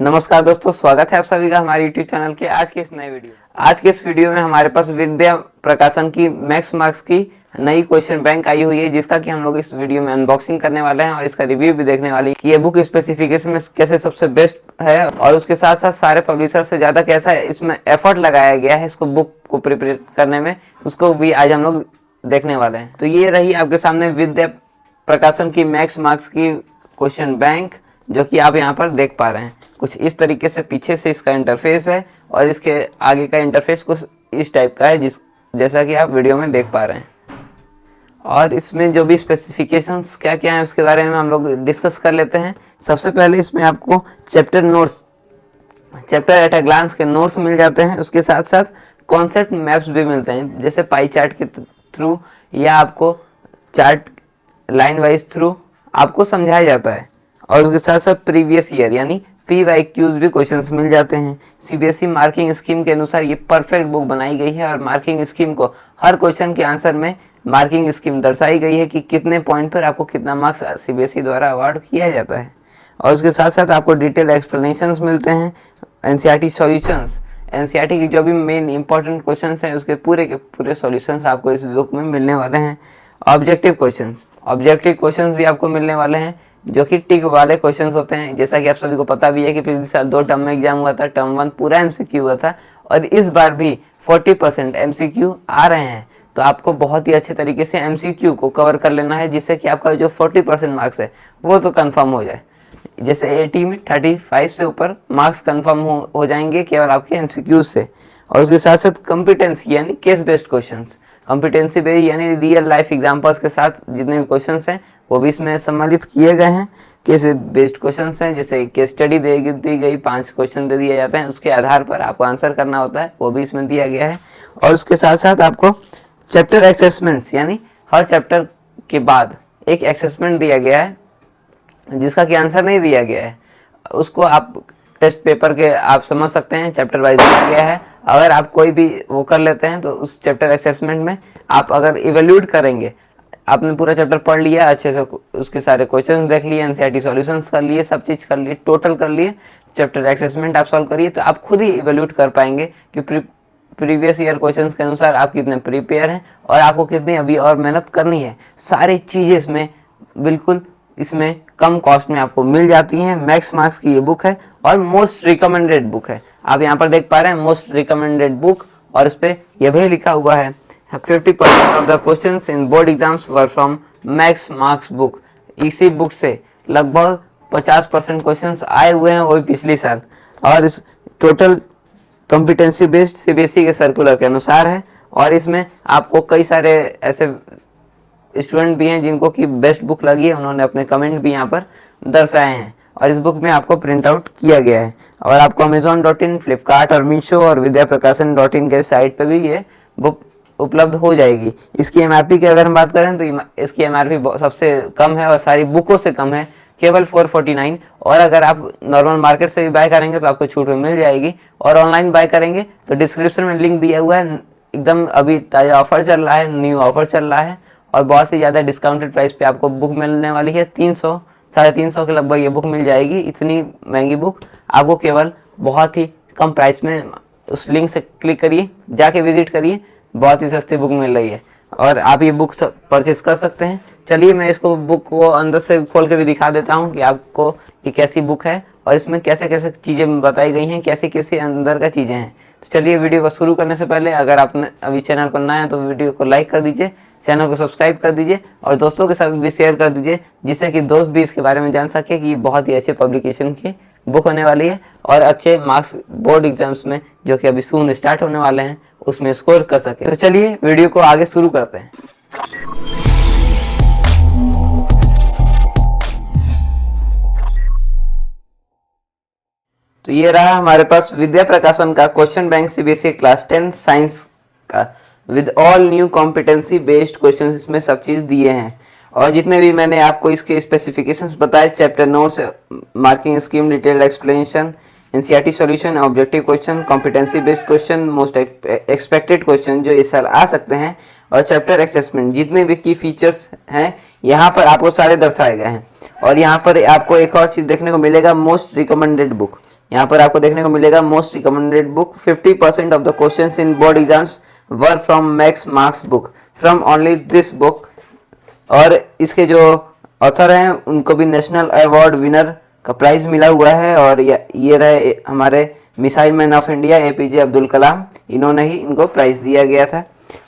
नमस्कार दोस्तों, स्वागत है आप सभी का हमारे YouTube चैनल के आज के इस नए वीडियो। आज के इस वीडियो में हमारे पास विद्या प्रकाशन की मैक्स मार्क्स की नई क्वेश्चन बैंक आई हुई है, जिसका कि हम लोग इस वीडियो में अनबॉक्सिंग करने वाले हैं और इसका रिव्यू भी देखने वाले हैं कि ये बुक स्पेसिफिकेशन में कैसे सबसे बेस्ट है और उसके साथ साथ सारे पब्लिशर से ज्यादा कैसा इसमें एफर्ट लगाया गया है इसको बुक को प्रिपेयर करने में, उसको भी आज हम लोग देखने वाले हैं। तो ये रही आपके सामने विद्या प्रकाशन की मैक्स मार्क्स की क्वेश्चन बैंक, जो कि आप यहाँ पर देख पा रहे हैं। कुछ इस तरीके से पीछे से इसका इंटरफेस है और इसके आगे का इंटरफेस कुछ इस टाइप का है, जैसा कि आप वीडियो में देख पा रहे हैं। और इसमें जो भी स्पेसिफिकेशंस क्या क्या हैं उसके बारे में हम लोग डिस्कस कर लेते हैं। सबसे पहले इसमें आपको चैप्टर एट अ ग्लांस के नोट्स मिल जाते हैं। उसके साथ साथ कॉन्सेप्ट मैप्स भी मिलते हैं, जैसे पाई चार्ट के थ्रू या आपको चार्ट लाइन वाइज थ्रू आपको समझाया जाता है। और उसके साथ साथ प्रीवियस ईयर यानी PYQs भी क्वेश्चंस मिल जाते हैं। CBSE मार्किंग स्कीम के अनुसार ये परफेक्ट बुक बनाई गई है और मार्किंग स्कीम को हर क्वेश्चन के आंसर में मार्किंग स्कीम दर्शाई गई है कि कितने पॉइंट पर आपको कितना मार्क्स CBSE द्वारा अवार्ड किया जाता है। और उसके साथ साथ आपको डिटेल एक्सप्लेनेशंस मिलते हैं। NCERT सॉल्यूशंस, NCERT की जो भी मेन इंपॉर्टेंट क्वेश्चंस हैं उसके पूरे के पूरे सॉल्यूशंस आपको इस बुक में मिलने वाले हैं। ऑब्जेक्टिव क्वेश्चंस भी आपको मिलने वाले हैं, जो कि टिक वाले क्वेश्चंस होते हैं। जैसा कि आप सभी को पता भी है कि पिछले साल 2 टर्म में एग्जाम हुआ था, टर्म 1 पूरा MCQ हुआ था और इस बार भी 40% MCQ आ रहे हैं। तो आपको बहुत ही अच्छे तरीके से MCQ को कवर कर लेना है, जिससे कि आपका जो 40% मार्क्स है वो तो कंफर्म हो जाए। जैसे 80 में 35 से ऊपर मार्क्स कंफर्म हो जाएंगे केवल आपके MCQ से। और उसके साथ साथ कॉम्पिटेंसी यानी case based questions, competency based यानी रियल लाइफ एग्जांपल्स के साथ जितने भी क्वेश्चंस हैं वो भी इसमें सम्मिलित किए गए हैं। केस बेस्ड क्वेश्चंस हैं, जैसे केस स्टडी दी गई 5 क्वेश्चन दे दिए जाते हैं, उसके आधार पर आपको आंसर करना होता है, वो भी इसमें दिया गया है। और उसके साथ साथ आपको चैप्टर असेसमेंट्स यानी हर चैप्टर के बाद एक असेसमेंट दिया गया है, जिसका कि आंसर नहीं दिया गया है उसको आप टेस्ट पेपर के आप समझ सकते हैं, चैप्टर वाइज दिया गया है। अगर आप कोई भी वो कर लेते हैं तो उस चैप्टर असेसमेंट में आप अगर इवेल्यूट करेंगे, आपने पूरा चैप्टर पढ़ लिया अच्छे से, उसके सारे क्वेश्चन देख लिए, NCERT सॉल्यूशंस कर लिए, सब चीज़ कर लिए, टोटल कर लिए, चैप्टर असेसमेंट आप सॉल्व करिए, तो आप खुद ही इवेल्यूट कर पाएंगे कि प्रीवियस ईयर क्वेश्चंस के अनुसार आप कितने प्रिपेयर हैं और आपको कितनी अभी और मेहनत करनी है। सारी चीज़ें इसमें बिल्कुल इसमें कम कॉस्ट में आपको मिल जाती हैं। मैक्स मार्क्स की ये बुक है और मोस्ट रिकमेंडेड बुक है। आप यहाँ पर देख पा रहे हैं मोस्ट रिकमेंडेड बुक, और इस पे यह भी लिखा हुआ है 50% of the questions in board exams were from Max Marks book. इसी बुक से लगभग 50% क्वेश्चंस आए हुए हैं, वो भी पिछले साल। और इस टोटल कॉम्पिटेंसी बेस्ड CBSE के सर्कुलर के अनुसार है। और इसमें आपको कई सारे ऐसे स्टूडेंट भी हैं जिनको कि बेस्ट बुक लगी है, उन्होंने अपने कमेंट भी यहाँ पर दर्शाए हैं। और इस बुक में आपको प्रिंट आउट किया गया है और आपको Amazon.in, फ्लिपकार्ट और मीशो और विद्याप्रकाशन.in के साइट पे भी ये बुक उपलब्ध हो जाएगी। इसकी MRP की अगर हम बात करें तो इसकी MRP सबसे कम है और सारी बुकों से कम है, केवल 449। और अगर आप नॉर्मल मार्केट से भी बाय करेंगे तो आपको छूट में मिल जाएगी, और ऑनलाइन बाय करेंगे तो डिस्क्रिप्शन में लिंक दिया हुआ है। एकदम अभी ताज़ा ऑफर चल रहा है, न्यू ऑफर चल रहा है और बहुत ही ज़्यादा डिस्काउंटेड प्राइस पे आपको बुक मिलने वाली है। 300 350 के लगभग ये बुक मिल जाएगी। इतनी महंगी बुक आपको केवल बहुत ही कम प्राइस में, उस लिंक से क्लिक करिए, जाके विजिट करिए, बहुत ही सस्ती बुक मिल रही है और आप ये बुक परचेस कर सकते हैं। चलिए मैं इसको बुक को अंदर से खोल के भी दिखा देता हूँ कि आपको ये कैसी बुक है और इसमें कैसे कैसे चीज़ें बताई गई हैं, कैसे कैसे अंदर का चीज़ें हैं। तो चलिए वीडियो को शुरू करने से पहले अगर आपने अभी चैनल पर नया है तो वीडियो को लाइक कर दीजिए, चैनल को सब्सक्राइब कर दीजिए और दोस्तों के साथ भी शेयर कर दीजिए, जिससे कि दोस्त भी इसके बारे में जान सके कि ये बहुत ही अच्छे पब्लिकेशन की बुक होने वाली है और अच्छे मार्क्स बोर्ड एग्जाम्स में जो कि अभी सून स्टार्ट होने वाले हैं उसमें स्कोर कर सके। तो चलिए वीडियो को आगे शुरू करते हैं। तो ये रहा हमारे पास विद्या प्रकाशन का question bank CBSE class 10 science का with all new competency based questions. इसमें सब चीज दिए हैं और जितने भी मैंने आपको इसके स्पेसिफिकेशंस बताए, chapter notes, marking scheme, detailed explanation, NCERT solution, objective question, competency based question, most expected question जो इस साल आ सकते हैं, और चैप्टर असेसमेंट, जितने भी की फीचर्स हैं यहाँ पर आपको सारे दर्शाए गए हैं। और यहाँ पर आपको एक और चीज देखने को मिलेगा, मोस्ट रिकमेंडेड बुक। यहाँ पर आपको देखने को मिलेगा most recommended book, 50% of the questions in board exams were from Max Marks book from only this book. और इसके जो ऑथर हैं उनको भी नेशनल अवार्ड विनर का प्राइज मिला हुआ है। और ये रहे हमारे missile man of India APJ Abdul Kalam, इन्होंने ही इनको प्राइज दिया गया था।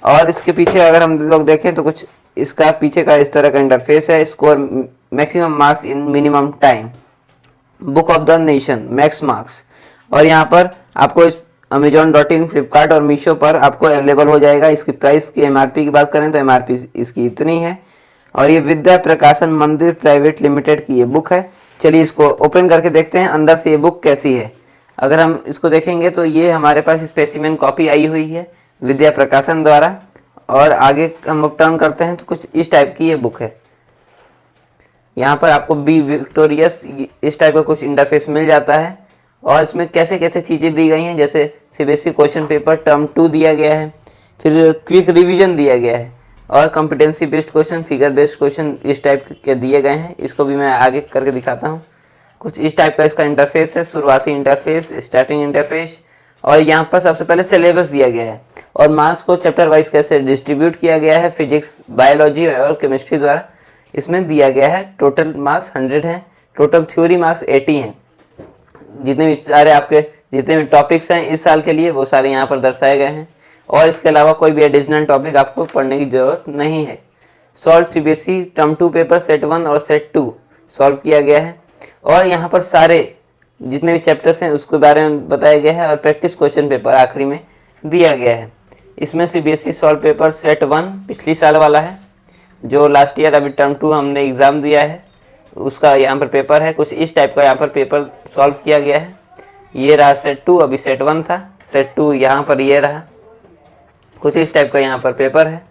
और इसके पीछे अगर हम लोग देखें तो कुछ इसका पीछे का इस तरह का इंटरफेस है। Score maximum marks in minimum time, book of the nation, max marks. और यहाँ पर आपको इस Amazon.in, फ्लिपकार्ट और मीशो पर आपको अवेलेबल हो जाएगा। इसकी प्राइस की MRP की बात करें तो MRP इसकी इतनी है। और ये विद्या प्रकाशन मंदिर प्राइवेट लिमिटेड की ये बुक है। चलिए इसको ओपन करके देखते हैं अंदर से ये बुक कैसी है। अगर हम इसको देखेंगे तो ये हमारे पास स्पेसिमेन कॉपी आई हुई है विद्या प्रकाशन द्वारा। और आगे हम लोग टर्न करते हैं तो कुछ इस टाइप की ये बुक है। यहाँ पर आपको बी विक्टोरियस इस टाइप का कुछ इंटरफेस मिल जाता है। और इसमें कैसे कैसे चीज़ें दी गई हैं, जैसे CBSE क्वेश्चन पेपर टर्म 2 दिया गया है, फिर क्विक रिवीजन दिया गया है, और competency based question, figure based question इस टाइप के दिए गए हैं। इसको भी मैं आगे करके दिखाता हूँ। कुछ इस टाइप का इसका इंटरफेस है, शुरुआती इंटरफेस, स्टार्टिंग इंटरफेस। और यहाँ पर सबसे पहले सिलेबस दिया गया है और मार्क्स को चैप्टर वाइज कैसे डिस्ट्रीब्यूट किया गया है फिजिक्स, बायोलॉजी और केमिस्ट्री द्वारा इसमें दिया गया है। टोटल मार्क्स 100 हैं, टोटल थ्योरी मार्क्स 80 हैं। जितने भी सारे आपके जितने भी टॉपिक्स हैं इस साल के लिए वो सारे यहाँ पर दर्शाए गए हैं। और इसके अलावा कोई भी एडिशनल टॉपिक आपको पढ़ने की जरूरत नहीं है। Solve CBSE term 2 paper set 1 और सेट 2 सॉल्व किया गया है। और यहाँ पर सारे जितने भी चैप्टर्स हैं उसके बारे में बताया गया है और प्रैक्टिस क्वेश्चन पेपर आखिरी में दिया गया है। इसमें CBSE सॉल्व पेपर सेट 1 पिछली साल वाला है, जो लास्ट ईयर अभी टर्म 2 हमने एग्ज़ाम दिया है उसका यहाँ पर पेपर है। कुछ इस टाइप का यहाँ पर पेपर सॉल्व किया गया है। ये रहा सेट 2, अभी सेट 1 था, सेट 2 यहाँ पर ये रहा। कुछ इस टाइप का यहाँ पर पेपर है।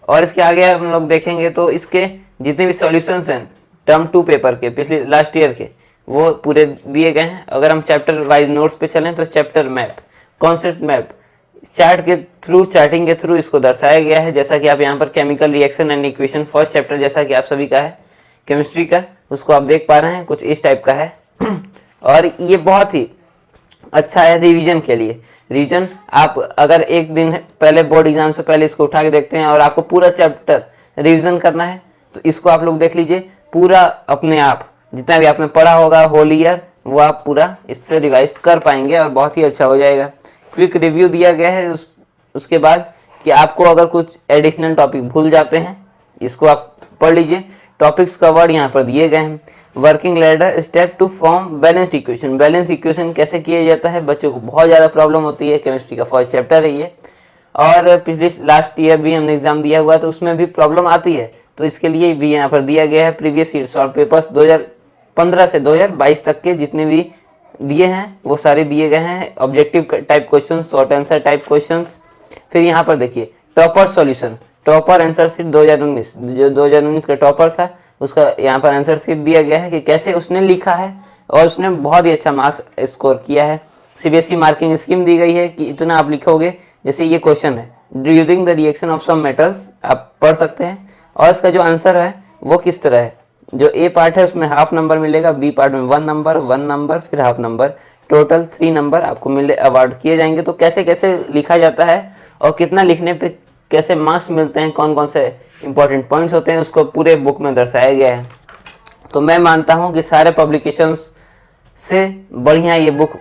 और इसके आगे हम लोग देखेंगे तो इसके जितने भी सॉल्यूशंस हैं टर्म 2 पेपर के पिछले लास्ट ईयर के वो पूरे दिए गए हैं। अगर हम चैप्टर वाइज नोट्स पे चलें तो chapter map, concept map, chart के थ्रू, चार्टिंग के थ्रू इसको दर्शाया गया है। जैसा कि आप यहाँ पर chemical reaction and equation first chapter जैसा कि आप सभी का है केमिस्ट्री का, उसको आप देख पा रहे हैं, कुछ इस टाइप का है। और ये बहुत ही अच्छा है रिवीजन के लिए। रिवीजन आप अगर एक दिन पहले बोर्ड एग्जाम से पहले इसको उठा के देखते हैं और आपको पूरा चैप्टर रिवीजन करना है तो इसको आप लोग देख लीजिए। पूरा अपने आप जितना भी आपने पढ़ा होगा होल ईयर वो आप पूरा इससे रिवाइज कर पाएंगे और बहुत ही अच्छा हो जाएगा। क्विक रिव्यू दिया गया है उसके बाद कि आपको अगर कुछ एडिशनल टॉपिक भूल जाते हैं इसको आप पढ़ लीजिए। टॉपिक्स का वर्ड यहाँ पर दिए गए हैं। Working ladder step to form balance equation, balance equation कैसे किया जाता है, बच्चों को बहुत ज़्यादा प्रॉब्लम होती है। केमिस्ट्री का फर्स्ट चैप्टर है ये। और पिछले लास्ट ईयर भी हमने एग्जाम दिया हुआ तो उसमें भी प्रॉब्लम आती है, तो इसके लिए भी यहाँ पर दिया गया है। प्रीवियस ईयर सॉल्व पेपर्स 2015 से 2022 तक के जितने भी दिए हैं वो सारे दिए गए हैं। Objective type question, short answer type questions. फिर यहाँ पर देखिए topper solution, topper answer sheet 2019, जो 2019 का टॉपर था उसका यहाँ पर आंसर शीट दिया गया है कि कैसे उसने लिखा है और उसने बहुत ही अच्छा मार्क्स स्कोर किया है। CBSE मार्किंग स्कीम दी गई है कि इतना आप लिखोगे। जैसे ये क्वेश्चन है during the reaction of some metals, आप पढ़ सकते हैं। और इसका जो आंसर है वो किस तरह है, जो ए पार्ट है उसमें हाफ नंबर मिलेगा, बी पार्ट में 1 नंबर फिर हाफ नंबर, टोटल 3 नंबर आपको मिले अवार्ड किए जाएंगे। तो कैसे कैसे लिखा जाता है और कितना लिखने पे कैसे मार्क्स मिलते हैं, कौन कौन से इंपॉर्टेंट पॉइंट्स होते हैं, उसको पूरे बुक में दर्शाया गया है। तो मैं मानता हूँ कि सारे पब्लिकेशंस से बढ़िया ये बुक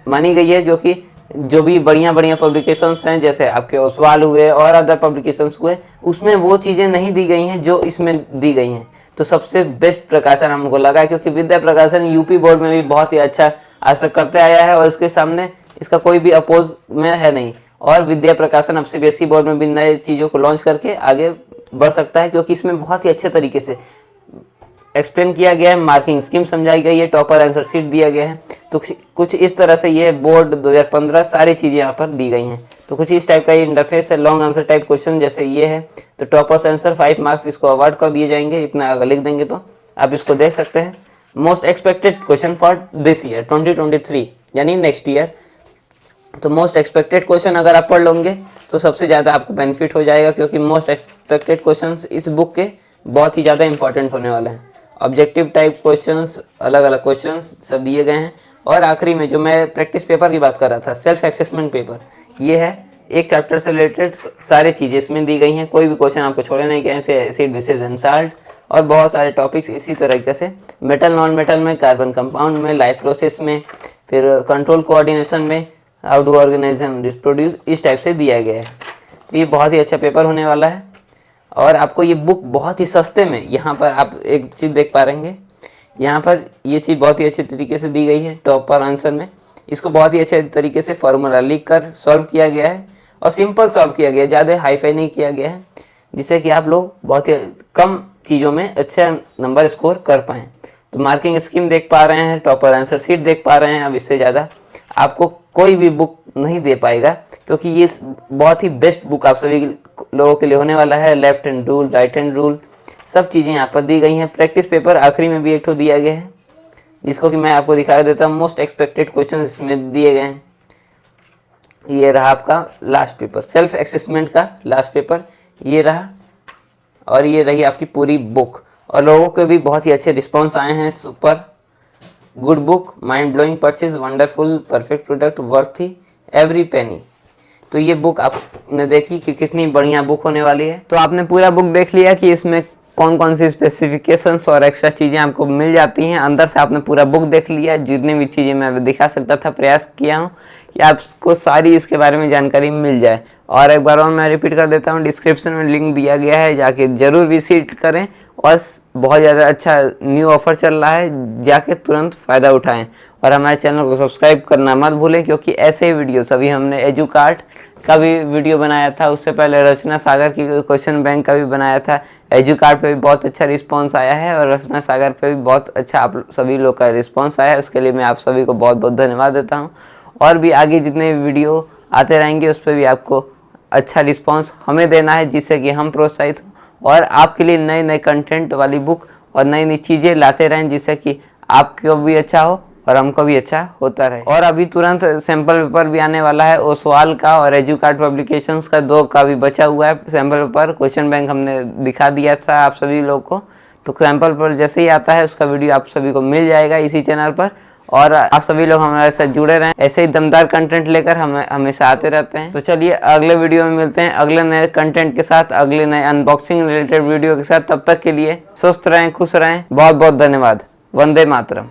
मानी गई है, क्योंकि जो भी बढ़िया पब्लिकेशंस हैं जैसे आपके ओसवाल हुए और अदर पब्लिकेशंस हुए उसमें वो चीज़ें नहीं दी गई हैं जो इसमें दी गई हैं। तो सबसे बेस्ट प्रकाशन हमको लगा, क्योंकि विद्या प्रकाशन UP बोर्ड में भी बहुत ही अच्छा आज तक करते आया है और इसके सामने इसका कोई भी अपोज में है नहीं। और विद्या प्रकाशन अब CBSE बोर्ड में भी नए चीज़ों को लॉन्च करके आगे बढ़ सकता है, क्योंकि इसमें बहुत ही अच्छे तरीके से एक्सप्लेन किया गया है, मार्किंग स्कीम समझाई गई है, टॉपर आंसर शीट दिया गया है। तो कुछ इस तरह से ये बोर्ड 2015 सारी चीज़ें यहाँ पर दी गई हैं। तो कुछ इस टाइप का ये इंटरफेस है। लॉन्ग आंसर टाइप क्वेश्चन जैसे ये है तो टॉपर्स आंसर 5 मार्क्स इसको अवार्ड कर दिए जाएंगे। इतना अगर लिख देंगे तो आप इसको देख सकते हैं। Most expected question for this year 2023 यानी नेक्स्ट ईयर। तो मोस्ट एक्सपेक्टेड क्वेश्चन अगर आप पढ़ लोगे तो सबसे ज़्यादा आपको बेनिफिट हो जाएगा, क्योंकि मोस्ट एक्सपेक्टेड क्वेश्चंस इस बुक के बहुत ही ज़्यादा इंपॉर्टेंट होने वाले हैं। ऑब्जेक्टिव टाइप क्वेश्चंस, अलग अलग क्वेश्चंस सब दिए गए हैं और आखिरी में जो मैं प्रैक्टिस पेपर की बात कर रहा था, सेल्फ असेसमेंट पेपर, ये है एक चैप्टर से रिलेटेड सारी चीज़ें इसमें दी गई हैं, कोई भी क्वेश्चन आपको छोड़े नहीं गए हैं, एसिड बेसिस एंड साल्ट और बहुत सारे टॉपिक्स इसी तरीके से मेटल नॉन मेटल में, कार्बन कंपाउंड में, लाइफ प्रोसेस में, फिर कंट्रोल कोऑर्डिनेशन में, हाउ डू ऑर्गेनिज्म रिप्रोड्यूस, इस टाइप से दिया गया है। तो ये बहुत ही अच्छा पेपर होने वाला है और आपको ये बुक बहुत ही सस्ते में, यहाँ पर आप एक चीज़ देख पा रहेंगे, यहाँ पर ये चीज़ बहुत ही अच्छे तरीके से दी गई है टॉप पर आंसर में। इसको बहुत ही अच्छे तरीके से फॉर्मूला लिख कर सॉल्व किया गया है और सिंपल सॉल्व किया गया है, ज़्यादा हाईफाई नहीं किया गया है, जिससे कि आप लोग बहुत ही कम चीज़ों में अच्छा नंबर स्कोर कर पाएँ। तो मार्किंग स्कीम देख पा रहे हैं, टॉपर आंसर शीट देख पा रहे हैं। अब इससे ज़्यादा आपको कोई भी बुक नहीं दे पाएगा, क्योंकि ये बहुत ही बेस्ट बुक आप सभी लोगों के लिए होने वाला है। Left hand rule, right hand rule, सब चीज़ें यहाँ पर दी गई हैं। प्रैक्टिस पेपर आखिरी में भी एक तो दिया गया है, जिसको कि मैं आपको दिखा देता हूँ। मोस्ट एक्सपेक्टेड क्वेश्चन इसमें दिए गए हैं। ये रहा आपका लास्ट पेपर, सेल्फ असेसमेंट का लास्ट पेपर ये रहा, और ये रही आपकी पूरी बुक। और लोगों के भी बहुत ही अच्छे रिस्पॉन्स आए हैं। Super good book, mind blowing purchase, wonderful, perfect product, worthy every penny. तो ये बुक आपने देखी कि कितनी बढ़िया बुक होने वाली है। तो आपने पूरा बुक देख लिया कि इसमें कौन कौन सी स्पेसिफिकेशंस और एक्स्ट्रा चीज़ें आपको मिल जाती हैं। अंदर से आपने पूरा बुक देख लिया, जितनी भी चीज़ें मैं दिखा सकता था प्रयास किया हूँ कि आपको सारी इसके बारे में जानकारी मिल जाए। और एक बार और मैं रिपीट कर देता हूँ, डिस्क्रिप्शन में लिंक दिया गया है, जाके ज़रूर विजिट करें। और बहुत ज़्यादा अच्छा न्यू ऑफर चल रहा है, जाके तुरंत फ़ायदा उठाएं। और हमारे चैनल को सब्सक्राइब करना मत भूलें, क्योंकि ऐसे ही वीडियो सभी हमने एजुकार्ट का भी वीडियो बनाया था, उससे पहले रचना सागर की क्वेश्चन बैंक का भी बनाया था। एजुकार्ट पे भी बहुत अच्छा रिस्पांस आया है और रचना सागर पे भी बहुत अच्छा आप सभी लोग का रिस्पांस आया है। उसके लिए मैं आप सभी को बहुत बहुत धन्यवाद देता हूँ। और भी आगे जितने वीडियो आते रहेंगे उस पर भी आपको अच्छा रिस्पांस हमें देना है, जिससे कि हम प्रोत्साहित हों और आपके लिए नए नए कंटेंट वाली बुक और नई नई चीज़ें लाते रहें, जिससे कि आपको भी अच्छा हो और हमको भी अच्छा होता रहे। और अभी तुरंत सैम्पल पेपर भी आने वाला है, ओसवाल का और एजुकार्ट पब्लिकेशंस का 2 का भी बचा हुआ है सैम्पल पेपर। क्वेश्चन बैंक हमने दिखा दिया था आप सभी लोग को। तो सैम्पल पेपर जैसे ही आता है उसका वीडियो आप सभी को मिल जाएगा इसी चैनल पर। और आप सभी लोग हमारे साथ जुड़े रहें, ऐसे ही दमदार कंटेंट लेकर हम हमेशा आते रहते हैं। तो चलिए अगले वीडियो में मिलते हैं, अगले नए कंटेंट के साथ, अगले नए अनबॉक्सिंग रिलेटेड वीडियो के साथ। तब तक के लिए स्वस्थ रहें, खुश रहें। बहुत बहुत धन्यवाद। वंदे मातरम।